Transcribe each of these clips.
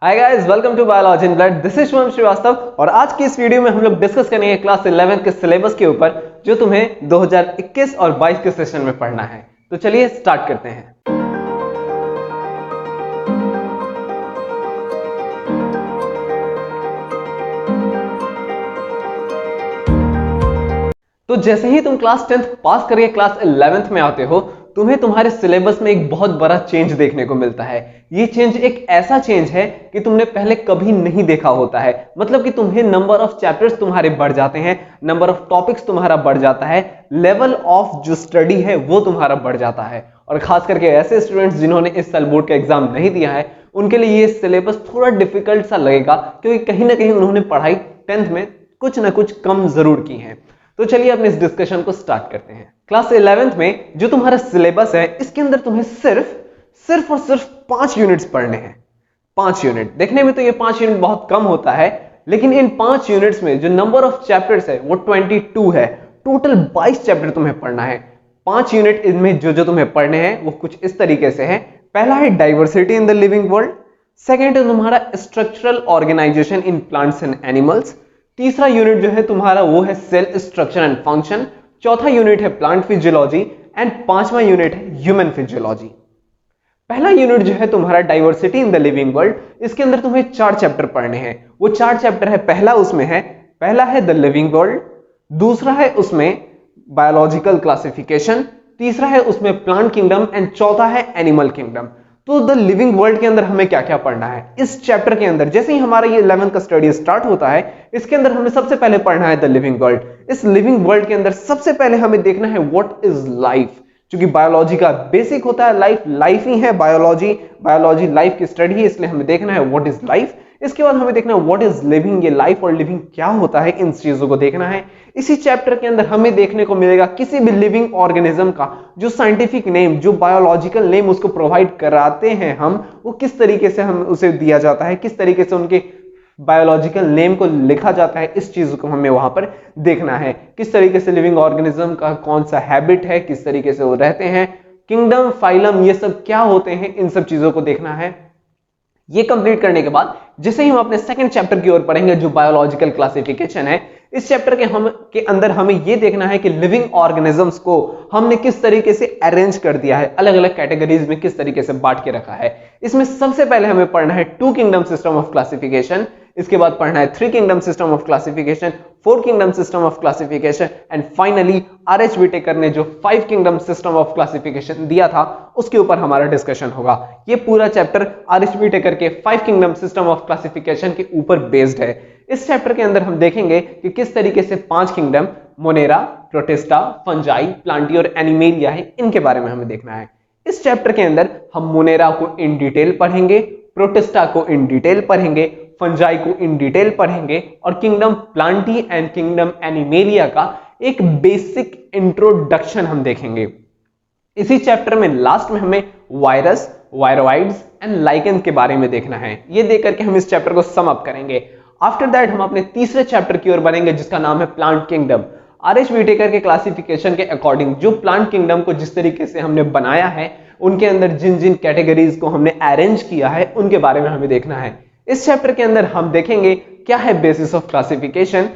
Hi guys, welcome to biology in blood. This is Shubham Srivastava और आज की इस वीडियो में हम लोग डिस्कस करेंगे क्लास 11 के सिलेबस के ऊपर जो तुम्हें 2021 और 22 के सेशन में पढ़ना है। तो चलिए स्टार्ट करते हैं। तो जैसे ही तुम क्लास 10th पास करके क्लास 11th में आते हो, तुम्हें तुम्हारे सिलेबस में एक बहुत बड़ा चेंज देखने को मिलता है। ये चेंज एक ऐसा चेंज है कि तुमने पहले कभी नहीं देखा होता है। मतलब कि तुम्हें नंबर ऑफ चैप्टर्स तुम्हारे बढ़ जाते हैं, नंबर ऑफ टॉपिक्स तुम्हारा बढ़ जाता है, लेवल ऑफ जो स्टडी है वो तुम्हारा बढ़ जाता है। और खास करके ऐसे स्टूडेंट्स जिन्होंने इस साल बोर्ड का एग्जाम नहीं दिया है, उनके लिए ये सिलेबस थोड़ा डिफिकल्ट सा लगेगा, क्योंकि कहीं ना कहीं उन्होंने पढ़ाई 10th में कुछ ना कुछ कम जरूर की है। तो चलिए अपने इस डिस्कशन को स्टार्ट करते हैं। क्लास 11th में जो तुम्हारा सिलेबस है, इसके अंदर तुम्हें सिर्फ और सिर्फ 5 यूनिट्स पढ़ने हैं। 5 यूनिट देखने में तो ये 5 यूनिट बहुत कम होता है, लेकिन इन 5 यूनिट्स में जो नंबर ऑफ चैप्टर्स है वो 22 है। टोटल 22 चैप्टर तुम्हें पढ़ना है। 5 यूनिट इनमें जो तुम्हें पढ़ने हैं वो कुछ इस तरीके से है। पहला है diversity in the living world, second है तुम्हारा structural organisation in plants and animals, तीसरा यूनिट जो है तुम्हारा वो है सेल स्ट्रक्चर एंड फंक्शन, चौथा यूनिट है प्लांट फिजियोलॉजी एंड पांचवा यूनिट है ह्यूमन फिजियोलॉजी। पहला यूनिट जो है तुम्हारा diversity in the living world, इसके अंदर तुम्हें 4 चैप्टर पढ़ने हैं। वो 4 चैप्टर है, पहला है द लिविंग वर्ल्ड, दूसरा है उसमें बायोलॉजिकल क्लासिफिकेशन, तीसरा है उसमें प्लांट किंगडम एंड चौथा है एनिमल किंगडम। तो द लिविंग वर्ल्ड के अंदर हमें क्या क्या पढ़ना है इस चैप्टर के अंदर? जैसे ही हमारा ये 11 का स्टडी स्टार्ट होता है, इसके अंदर हमें सबसे पहले पढ़ना है द लिविंग वर्ल्ड। इस लिविंग वर्ल्ड के अंदर सबसे पहले हमें देखना है व्हाट इज लाइफ। क्योंकि बायोलॉजी का बेसिक होता है लाइफ ही है बायोलॉजी लाइफ की स्टडी है, इसलिए हमें देखना है व्हाट इज लाइफ। इसके बाद हमें देखना है व्हाट इज लिविंग, ये लाइफ और लिविंग क्या होता है, इन चीजों को देखना है। इसी चैप्टर के अंदर हमें देखने को मिलेगा किसी भी लिविंग ऑर्गेनिज्म का जो साइंटिफिक नेम, जो बायोलॉजिकल नेम उसको प्रोवाइड कराते हैं हम, वो किस तरीके से हम उसे दिया जाता है, किस तरीके से उनके बायोलॉजिकल नेम को लिखा जाता है, इस चीज को हमें वहां पर देखना है। किस तरीके से लिविंग ऑर्गेनिज्म का कौन सा हैबिट है, किस तरीके से वो रहते हैं, किंगडम, फाइलम, ये सब क्या होते हैं, इन सब चीजों को देखना है। ये कंप्लीट करने के बाद जैसे ही हम अपने सेकंड चैप्टर की ओर पढ़ेंगे जो बायोलॉजिकल क्लासिफिकेशन है, इस चैप्टर के अंदर हमें यह देखना है कि लिविंग ऑर्गेनिजम्स को हमने किस तरीके से अरेंज कर दिया है, अलग अलग कैटेगरीज में किस तरीके से बांट के रखा है। इसमें सबसे पहले हमें पढ़ना है 2 किंगडम सिस्टम ऑफ क्लासिफिकेशन, इसके बाद पढ़ना है 3 kingdom system of classification, 4 kingdom system of classification and finally RH Whittaker ने जो 5 किंगडम सिस्टम ऑफ क्लासिफिकेशन दिया था उसके ऊपर हमारा डिस्कशन होगा। ये पूरा चैप्टर आरएच विटेकर के 5 किंगडम सिस्टम ऑफ क्लासिफिकेशन के ऊपर बेस्ड है। इस चैप्टर के अंदर हम देखेंगे कि किस तरीके से 5 kingdom Monera, protista, fungi, Plantae और एनिमेलिया है, इनके बारे में हमें देखना है। इस चैप्टर के अंदर हम मोनेरा को इन डिटेल पढ़ेंगे, प्रोटिस्टा को इन डिटेल पढ़ेंगे, फंजाई को इन डिटेल पढ़ेंगे और kingdom Plantae and kingdom animalia का एक बेसिक इंट्रोडक्शन हम देखेंगे। इसी चैप्टर में लास्ट में हमें वायरस, वायरोइड्स एंड लाइकेन के बारे में देखना है। ये देख करके हम इस चैप्टर को सम अप करेंगे। आफ्टर दैट हम अपने तीसरे चैप्टर की ओर बढ़ेंगे जिसका नाम है प्लांट किंगडम। आरएच विटेकर के क्लासिफिकेशन के अकॉर्डिंग जो प्लांट किंगडम को जिस तरीके से हमने बनाया है, उनके अंदर जिन जिन कैटेगरीज को हमने अरेंज किया है, उनके बारे में हमें देखना है। इस चैप्टर के अंदर हम देखेंगे क्या है बेसिस ऑफ क्लासिफिकेशन,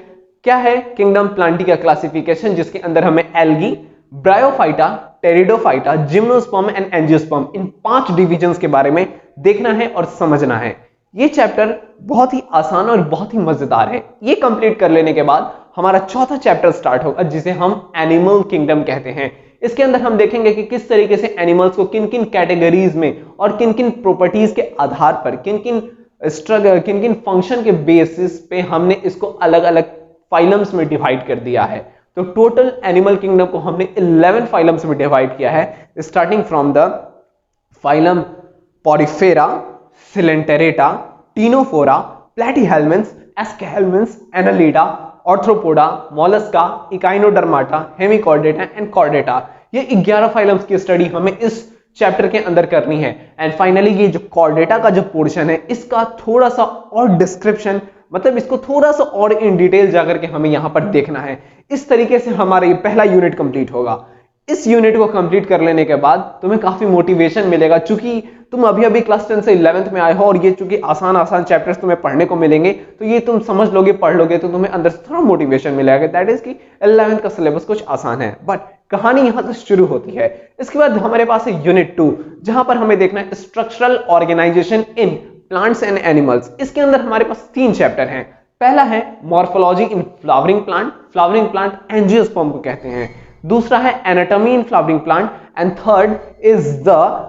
क्या है किंगडम प्लांटी का क्लासिफिकेशन, जिसके अंदर हमें algae, bryophyta, pteridophyta, gymnosperm and angiosperm, in 5 divisions के बारे में देखना है और समझना है। ये चैप्टर बहुत ही आसान और बहुत ही मजेदार है। ये कंप्लीट कर लेने के बाद हमारा चौथा चैप्टर स्टार्ट होगा जिसे हम एनिमल किंगडम कहते हैं। इसके अंदर हम देखेंगे कि किस तरीके से एनिमल्स को किन किन कैटेगरीज में और किन किन प्रॉपर्टीज के आधार पर, किन किन फंक्शन के बेसिस पे हमने इसको अलग अलग फाइलम्स में डिवाइड कर दिया है। तो टोटल एनिमल किंगडम को हमने 11 फाइलम्स में डिवाइड किया है, starting from the phylum Porifera, Coelenterata, Ctenophora, Platyhelminthes, Aschelminthes, Annelida, Arthropoda, Mollusca, Echinodermata, Hemichordata and Chordata. ये 11 फाइलम्स की स्टडी हमें इस चैप्टर के अंदर करनी है। एंड फाइनली ये जो कॉर्डेटा का जो पोर्शन है, इसका थोड़ा सा और डिस्क्रिप्शन, मतलब इसको थोड़ा सा और इन डिटेल जाकर के हमें यहां पर देखना है। इस तरीके से हमारा ये पहला यूनिट कंप्लीट होगा। इस यूनिट को कंप्लीट कर लेने के बाद तुम्हें काफी मोटिवेशन मिलेगा, क्योंकि तुम अभी अभी क्लास 10 से 11th में आए हो और ये चूंकि आसान आसान चैप्टर्स तुम्हें पढ़ने को मिलेंगे, तो ये तुम समझ लोगे, पढ़ लोगे, तो तुम्हें अंदर से थोड़ा मोटिवेशन मिलेगा, दैट इज कि 11th का सिलेबस कुछ आसान है। बट कहानी यहां से शुरू होती है। इसके बाद हमारे पास है यूनिट 2, जहां पर हमें देखना है structural organisation in plants and animals. इसके अंदर हमारे पास 3 चैप्टर हैं। पहला है morphology in flowering plant angiosperm को कहते हैं। दूसरा है anatomy in flowering plant and third is the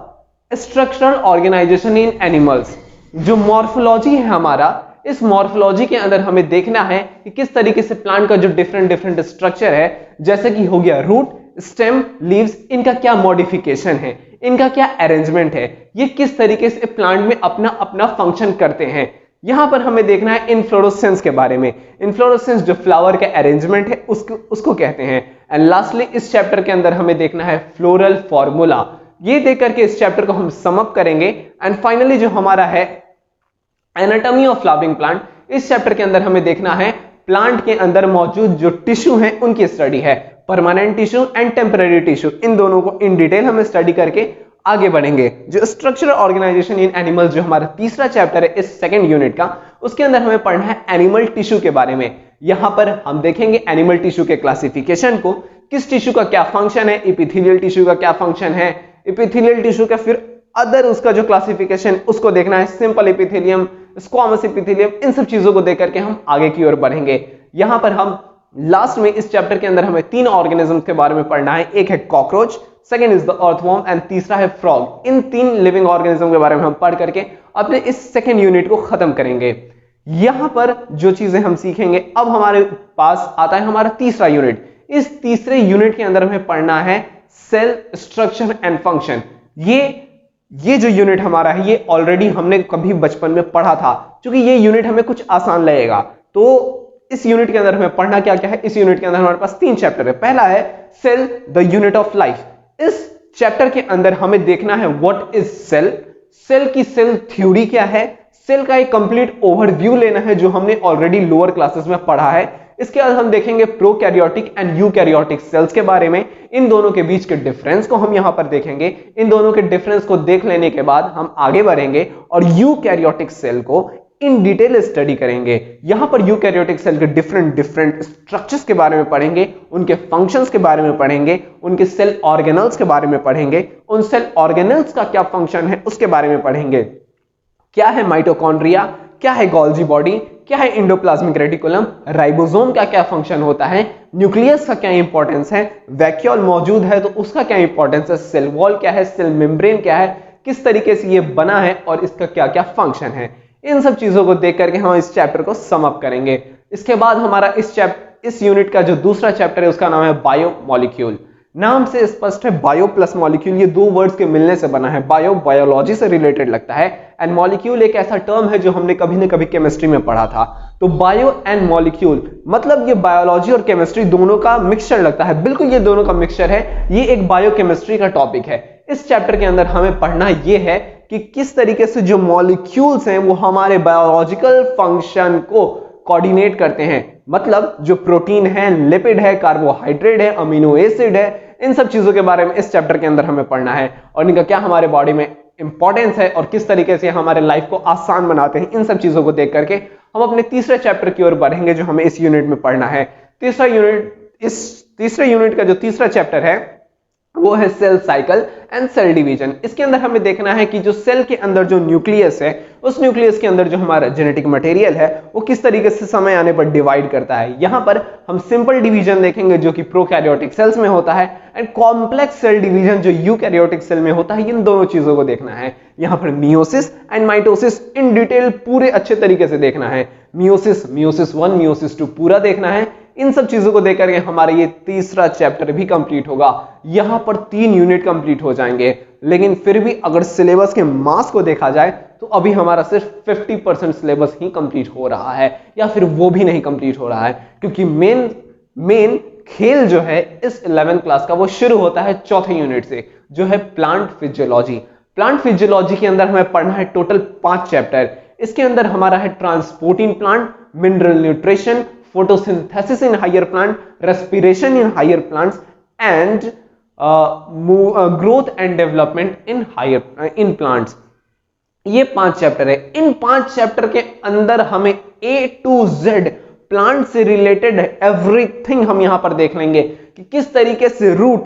structural organisation in animals. जो मॉर्फोलॉजी है हमारा, इस मॉर्फोलॉजी के अंदर हमें देखना है कि किस तरीके से प्लांट का जो डिफरेंट स्ट्रक्चर है, जैसे कि हो गया रूट, स्टेम, लीव्स, इनका क्या मॉडिफिकेशन है, इनका क्या अरेंजमेंट है, ये किस तरीके से प्लांट में अपना अपना फंक्शन करते हैं। यहां पर हमें देखना है इनफ्लोरेसेंस के बारे में। इनफ्लोरेसेंस जो फ्लावर का अरेंजमेंट है उसको कहते हैं। एंड लास्टली इस चैप्टर के अंदर हमें देखना है फ्लोरल फॉर्मूला। ये देख करके इस चैप्टर को हम सम अप करेंगे। एंड फाइनली जो हमारा है एनाटॉमी ऑफ फ्लावरिंग प्लांट, इस चैप्टर के अंदर हमें देखना है प्लांट के अंदर मौजूद जो टिश्यू है उनकी स्टडी है, permanent tissue and temporary tissue. इन दोनों को इन डिटेल हम स्टडी करके आगे बढ़ेंगे। जो स्ट्रक्चरल ऑर्गेनाइजेशन इन एनिमल्स जो हमारा तीसरा चैप्टर है इस सेकंड यूनिट का, उसके अंदर हमें पढ़ना है एनिमल टिश्यू के बारे में। यहां पर हम देखेंगे एनिमल टिश्यू के क्लासिफिकेशन को, किस टिश्यू का क्या फंक्शन है, एपिथेलियल टिश्यू का क्या फंक्शन है, एपिथेलियल टिश्यू का फिर अदर उसका जो क्लासिफिकेशन उसको देखना है, सिंपल एपिथेलियम, स्क्वामस एपिथेलियम, इन सब चीजों को देख करके हम आगे की ओर बढ़ेंगे। यहां पर हम लास्ट में इस चैप्टर के अंदर हमें 3 ऑर्गेनिज्म के बारे में पढ़ना है। एक है cockroach, second is the earthworm and तीसरा है फ्रॉग। इन 3 लिविंग ऑर्गेनिज्म के बारे में हम पढ़ करके अपने इस सेकेंड यूनिट को खत्म करेंगे। यहां पर जो चीजें हम सीखेंगे, अब हमारे पास आता है हमारा तीसरा यूनिट। इस तीसरे यूनिट के अंदर हमें पढ़ना है सेल स्ट्रक्चर एंड फंक्शन। ये जो यूनिट हमारा है, ये ऑलरेडी हमने कभी बचपन में पढ़ा था। क्योंकि ये यूनिट हमें कुछ आसान लगेगा, तो इस यूनिट के अंदर हमें पढ़ना क्या क्या है। इस यूनिट के अंदर हमारे पास 3 चैप्टर है। पहला है cell the unit of life. इस चैप्टर के अंदर हमें देखना है व्हाट इज सेल, सेल की सेल थ्योरी क्या है, सेल का एक कंप्लीट ओवरव्यू लेना है जो हमने ऑलरेडी लोअर क्लासेस में पढ़ा है। इसके बाद हम देखेंगे प्रोकैरियोटिक एंड यूकैरियोटिक सेल्स के बारे में। इन दोनों के बीच के डिफरेंस को हम यहां पर देखेंगे। इन दोनों के डिफरेंस को देख लेने के बाद हम आगे बढ़ेंगे और यूकैरियोटिक सेल को इन डिटेल स्टडी करेंगे। यहां पर यूकैरियोटिक सेल के डिफरेंट स्ट्रक्चर्स के बारे में पढ़ेंगे, उनके फंक्शंस के बारे में पढ़ेंगे, उनके सेल ऑर्गेनल्स के बारे में पढ़ेंगे, उन सेल ऑर्गेनल्स का क्या फंक्शन है उसके बारे में पढ़ेंगे। क्या है माइटोकॉन्ड्रिया, क्या है गोल्जी बॉडी, क्या है एंडोप्लाज्मिक रेटिकुलम, राइबोसोम का क्या फंक्शन होता है, न्यूक्लियस का क्या इंपॉर्टेंस है, वैक्यूल मौजूद है तो उसका क्या इंपॉर्टेंस है, सेल वॉल क्या है, सेल मेम्ब्रेन क्या है, किस तरीके से ये बना है और इसका क्या क्या फंक्शन है। इन सब चीजों को देख करके हम इस चैप्टर को सम अप करेंगे। इसके बाद हमारा इस यूनिट का जो दूसरा चैप्टर है उसका नाम है बायोमॉलिक्यूल। नाम से स्पष्ट है, बायो प्लस मॉलिक्यूल, ये 2 वर्ड्स के मिलने से बना है। बायो बायोलॉजी से रिलेटेड लगता है एंड मॉलिक्यूल एक ऐसा टर्म है जो हमने कभी ना कभी केमिस्ट्री में पढ़ा था। तो बायो एंड मॉलिक्यूल मतलब ये बायोलॉजी और केमिस्ट्री दोनों का मिक्सचर लगता है। बिल्कुल ये दोनों का मिक्सचर है। ये एक बायोकेमिस्ट्री का टॉपिक है। इस चैप्टर के अंदर हमें पढ़ना ये है कि किस तरीके से जो मॉलिक्यूल्स हैं वो हमारे बायोलॉजिकल फंक्शन को कोऑर्डिनेट करते हैं। मतलब जो प्रोटीन है, लिपिड है, कार्बोहाइड्रेट है, अमीनो एसिड है, इन सब चीजों के बारे में इस चैप्टर के अंदर हमें पढ़ना है और इनका क्या हमारे बॉडी में इंपॉर्टेंस है और किस तरीके से हमारे लाइफ को आसान बनाते हैं। इन सब चीजों को देख करके हम अपने तीसरे चैप्टर की ओर बढ़ेंगे जो हमें इस यूनिट में पढ़ना है। इस तीसरे यूनिट का जो तीसरा चैप्टर है वो है cell cycle and cell division. इसके अंदर हमें देखना है कि जो सेल के अंदर जो न्यूक्लियस है, उस न्यूक्लियस के अंदर जो हमारा जेनेटिक मटेरियल है वो किस तरीके से समय आने पर डिवाइड करता है। यहां पर हम सिंपल डिवीजन देखेंगे जो कि प्रोकैरियोटिक सेल्स में होता है एंड कॉम्प्लेक्स सेल डिवीजन जो यूकैरियोटिक सेल में होता है। इन दोनों चीजों को देखना है। यहां पर meiosis and mitosis in detail पूरे अच्छे तरीके से देखना है। मियोसिस 1, मियोसिस 2 पूरा देखना है। इन सब चीजों को देखकर के हमारा ये तीसरा चैप्टर भी कंप्लीट होगा। यहां पर 3 यूनिट कंप्लीट हो जाएंगे। लेकिन फिर भी अगर सिलेबस के मास को देखा जाए तो अभी हमारा सिर्फ 50% सिलेबस ही कंप्लीट हो रहा है या फिर वो भी नहीं कंप्लीट हो रहा है, क्योंकि मेन खेल जो है इस 11th क्लास का वो शुरू होता है चौथे यूनिट से, जो है प्लांट फिजियोलॉजी। प्लांट फिजियोलॉजी के अंदर हमें पढ़ना है टोटल 5 चैप्टर। इसके अंदर हमारा है transport in plant, mineral nutrition, photosynthesis in higher plant, respiration in higher plants and growth and development in plants. ये 5 चैप्टर है। इन 5 चैप्टर के अंदर हमें A to Z प्लांट से रिलेटेड एवरीथिंग हम यहां पर देख लेंगे कि किस तरीके से रूट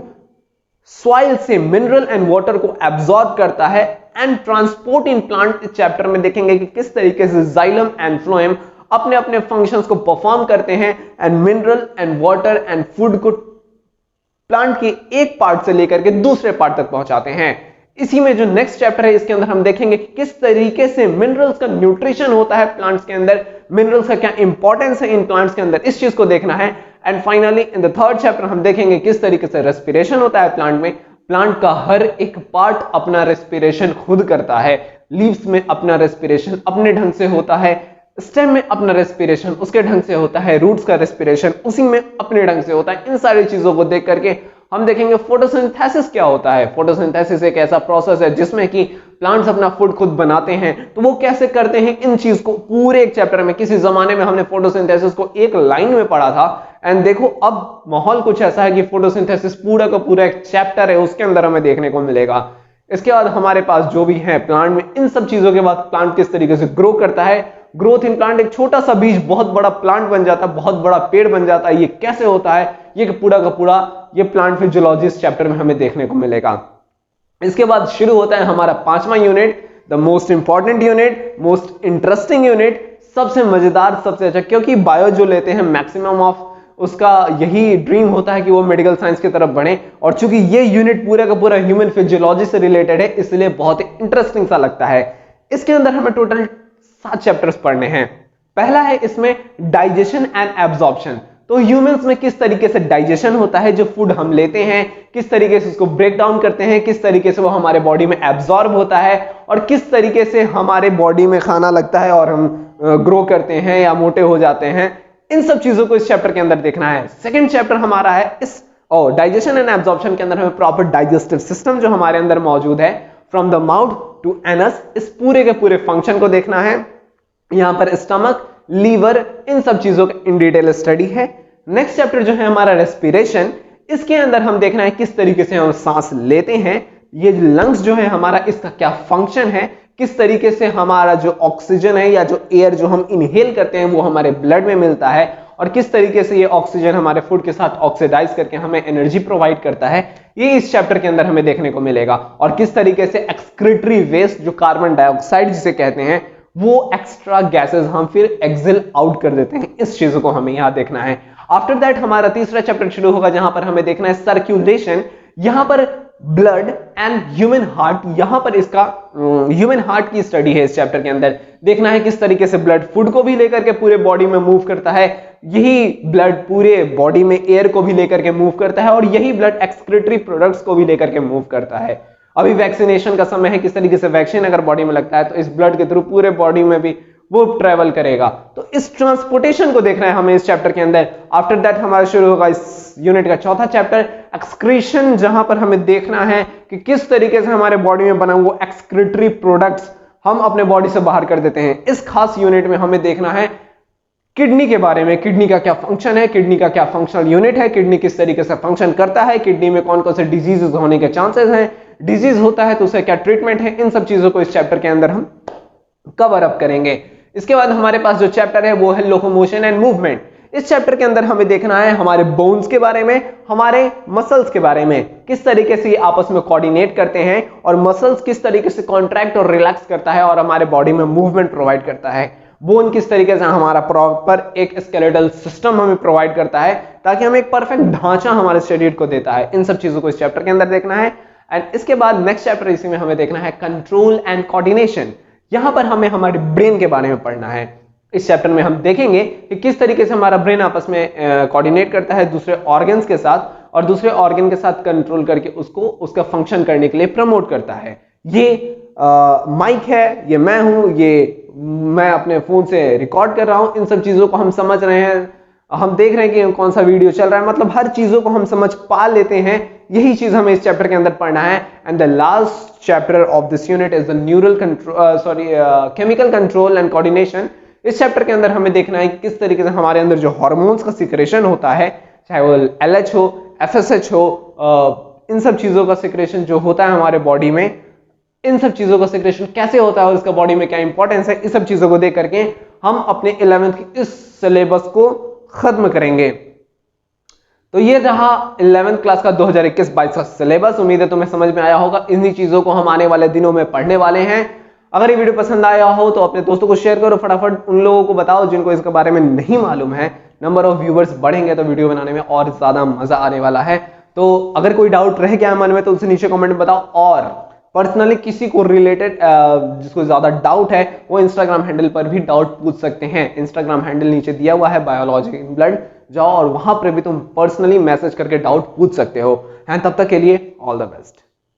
सॉइल से मिनरल एंड वाटर को एब्जॉर्ब करता है एंड ट्रांसपोर्ट इन प्लांट। इस चैप्टर में देखेंगे कि किस तरीके से जाइलम एंड फ्लोएम अपने अपने फंक्शंस को परफॉर्म करते हैं and mineral and water and food को प्लांट के एक पार्ट से लेकर के दूसरे पार्ट तक पहुंचाते हैं। इसी में जो नेक्स्ट चैप्टर है इसके अंदर हम देखेंगे कि किस तरीके से मिनरल्स का न्यूट्रिशन होता है प्लांट्स के अंदर, मिनरल्स का क्या इंपॉर्टेंस है इन प्लांट्स के अंदर, इस चीज को देखना है। And finally in the third chapter हम देखेंगे किस तरीके से रेस्पिरेशन होता है प्लांट में। प्लांट का हर एक पार्ट अपना रेस्पिरेशन खुद करता है। लीव्स में अपना रेस्पिरेशन अपने ढंग से होता है, स्टेम में अपना रेस्पिरेशन उसके ढंग से होता है, रूट्स का रेस्पिरेशन उसी में अपने ढंग से होता है। इन सारी चीजों को देख करके हम देखेंगे फोटोसिंथेसिस क्या होता है। फोटोसिंथेसिस एक ऐसा प्रोसेस है जिसमें कि प्लांट्स अपना फूड खुद बनाते हैं, तो वो कैसे करते हैं इन चीज को पूरे एक चैप्टर में। किसी जमाने में हमने फोटोसिंथेसिस को एक लाइन में पढ़ा था एंड देखो अब माहौल कुछ ऐसा है कि फोटोसिंथेसिस पूरा का पूरा एक चैप्टर है उसके अंदर हमें देखने को मिलेगा। इसके बाद हमारे पास जो भी है प्लांट में, इन सब चीजों के बाद प्लांट किस तरीके से ग्रो करता है, ग्रोथ इन प्लांट, एक छोटा सा बीज बहुत बड़ा प्लांट बन जाता है, बहुत बड़ा पेड़ बन जाता है, ये कैसे होता है, ये पूरा का पूरा ये प्लांट फिजियोलॉजी इस चैप्टर में हमें देखने को मिलेगा। इसके बाद शुरू होता है हमारा 5वां unit, the most important unit, most interesting unit, सबसे मजेदार, सबसे अच्छा, क्योंकि बायो जो लेते हैं मैक्सिमम ऑफ उसका यही ड्रीम होता है कि वो मेडिकल साइंस की तरफ बढ़े, और चूंकि ये यूनिट पूरा का पूरा ह्यूमन फिजियोलॉजी से रिलेटेड है इसलिए बहुत ही इंटरेस्टिंग सा लगता है। इसके अंदर हमें टोटल 7 चैप्टर्स पढ़ने हैं। पहला है इसमें डाइजेशन एंड एब्जॉर्प्शन, तो ह्यूमंस में किस तरीके से डाइजेशन होता है, जो फूड हम लेते हैं किस तरीके से उसको ब्रेक डाउन करते हैं, किस तरीके से वो हमारे बॉडी में एब्जॉर्ब होता है, और किस तरीके से हमारे बॉडी में खाना लगता है और हम ग्रो करते हैं या मोटे हो जाते हैं। इन सब चीजों को इस चैप्टर के अंदर देखना है। सेकंड चैप्टर हमारा है इस डाइजेशन एंड एब्जॉर्प्शन के अंदर हमें प्रॉपर डाइजेस्टिव सिस्टम जो हमारे अंदर मौजूद है from the mouth to anus, इस पूरे के पूरे फंक्शन को देखना है। यहां पर स्टमक, लीवर, इन सब चीजों का इन डिटेल स्टडी है। नेक्स्ट चैप्टर जो है हमारा रेस्पिरेशन, इसके अंदर हम देखना है किस तरीके से हम सांस लेते हैं, ये लंग्स जो है हमारा इसका क्या फंक्शन है, किस तरीके से हमारा जो ऑक्सीजन है या जो एयर जो हम इनहेल करते हैं वो हमारे ब्लड में मिलता है, और किस तरीके से ये ऑक्सीजन हमारे फूड के साथ ऑक्सीडाइज करके हमें एनर्जी प्रोवाइड करता है, ये इस चैप्टर के अंदर हमें देखने को मिलेगा। और किस तरीके से एक्सक्रीटरी वेस्ट जो कार्बन डाइऑक्साइड जिसे कहते हैं वो एक्स्ट्रा गैसेस हम फिर एक्सेल आउट कर देते हैं, इस चीजों को हमें यहां देखना है। आफ्टर दैट हमारा तीसरा चैप्टर शुरू होगा जहां पर हमें देखना है सर्कुलेशन। यहां पर ब्लड एंड ह्यूमन हार्ट, यहां पर इसका ह्यूमन हार्ट की स्टडी है। इस चैप्टर के अंदर देखना है किस तरीके से ब्लड फूड को भी लेकर के पूरे बॉडी में मूव करता है, यही ब्लड पूरे बॉडी में एयर को भी लेकर के मूव करता है, और यही ब्लड एक्सक्रीटरी प्रोडक्ट्स को भी लेकर के मूव करता है। अभी वैक्सीनेशन का समय है, किस तरीके से वैक्सीन अगर बॉडी में लगता है तो इस ब्लड के थ्रू पूरे बॉडी में भी वो ट्रेवल करेगा। तो इस ट्रांसपोर्टेशन को देखना है हमें इस चैप्टर के अंदर। आफ्टर दैट हमारा शुरू होगा इस यूनिट का चौथा चैप्टर एक्सक्रीशन, जहां पर हमें देखना है कि किस तरीके से हमारे बॉडी में बना हुआ एक्सक्रीटरी प्रोडक्ट्स हम अपने बॉडी से बाहर कर देते हैं। इस खास यूनिट में हमें देखना है किडनी के बारे में, किडनी का क्या फंक्शन है, किडनी का क्या फंक्शनल यूनिट है, किडनी किस तरीके से फंक्शन करता है, किडनी में कौन कौन से डिजीजेस होने के चांसेस हैं, डिजीज होता है तो उसका क्या ट्रीटमेंट है, इन सब चीजों को इस चैप्टर के अंदर हम कवर अप करेंगे। इसके बाद हमारे पास जो चैप्टर है वो है लोकोमोशन एंड मूवमेंट। इस चैप्टर के अंदर हमें देखना है हमारे बोन्स के बारे में, हमारे मसल्स के बारे में, किस तरीके से ये आपस में कोऑर्डिनेट करते हैं, और मसल्स किस तरीके से कॉन्ट्रैक्ट और रिलैक्स करता है और हमारे बॉडी में मूवमेंट प्रोवाइड करता है। बोन किस तरीके से हमारा प्रॉपर एक स्केलेटल सिस्टम हमें प्रोवाइड करता है ताकि हमें एक परफेक्ट ढांचा हमारे शरीर को देता है। इन सब चीजों को इस चैप्टर के अंदर देखना है। एंड इसके बाद नेक्स्ट चैप्टर इसी में हमें देखना है कंट्रोल एंड कोऑर्डिनेशन। यहां पर हमें हमारे ब्रेन के बारे में पढ़ना है। इस चैप्टर में हम देखेंगे कि किस तरीके से हमारा ब्रेन आपस में कोऑर्डिनेट करता है दूसरे ऑर्गन्स के साथ, और दूसरे ऑर्गन के साथ कंट्रोल करके उसको उसका फंक्शन करने के लिए प्रमोट करता है। ये माइक है, ये मैं हूं, ये मैं अपने फोन से रिकॉर्ड कर रहा हूं, इन सब चीजों को हम समझ रहे हैं, हम देख रहे हैं कि कौन सा वीडियो चल रहा है, मतलब हर चीजों को हम समझ पा लेते हैं। यही चीज हमें इस चैप्टर के अंदर पढ़ना है। And the last chapter of this unit is the chemical control and coordination. इस चैप्टर के अंदर हमें देखना है किस तरीके से हमारे अंदर जो हार्मोन्स का सिक्रेशन होता है, चाहे वो LH हो, FSH हो, इन सब चीजों का सिक्रेशन जो होता है हमारे बॉडी में, इन सब चीजों का सिक्रेशन कैसे होता है और इसका बॉडी में क्या इंपॉर्टेंस है, इस सब चीजों को देख करके हम अपने 11th की इस सिलेबस को खत्म करेंगे। तो ये रहा 11th क्लास का 2021-22 का सिलेबस। उम्मीद है तुम्हें समझ में आया होगा। इन्हीं चीजों को हम आने वाले दिनों में पढ़ने वाले हैं। अगर ये वीडियो पसंद आया हो तो अपने दोस्तों को शेयर करो, फटाफट उन लोगों को बताओ जिनको इसके बारे में नहीं मालूम है। नंबर ऑफ व्यूवर्स बढ़ेंगे तो वीडियो बनाने में और ज्यादा मजा आने वाला है। तो अगर कोई डाउट रह गया मन में तो उसे नीचे कमेंट में बताओ, और पर्सनली किसी को रिलेटेड जिसको ज्यादा डाउट है वो इंस्टाग्राम हैंडल पर भी डाउट पूछ सकते हैं। इंस्टाग्राम हैंडल नीचे दिया हुआ है, बायोलॉजी इन ब्लड, जाओ और वहां पर भी तुम पर्सनली मैसेज करके डाउट पूछ सकते हो। तब तक के लिए ऑल द बेस्ट।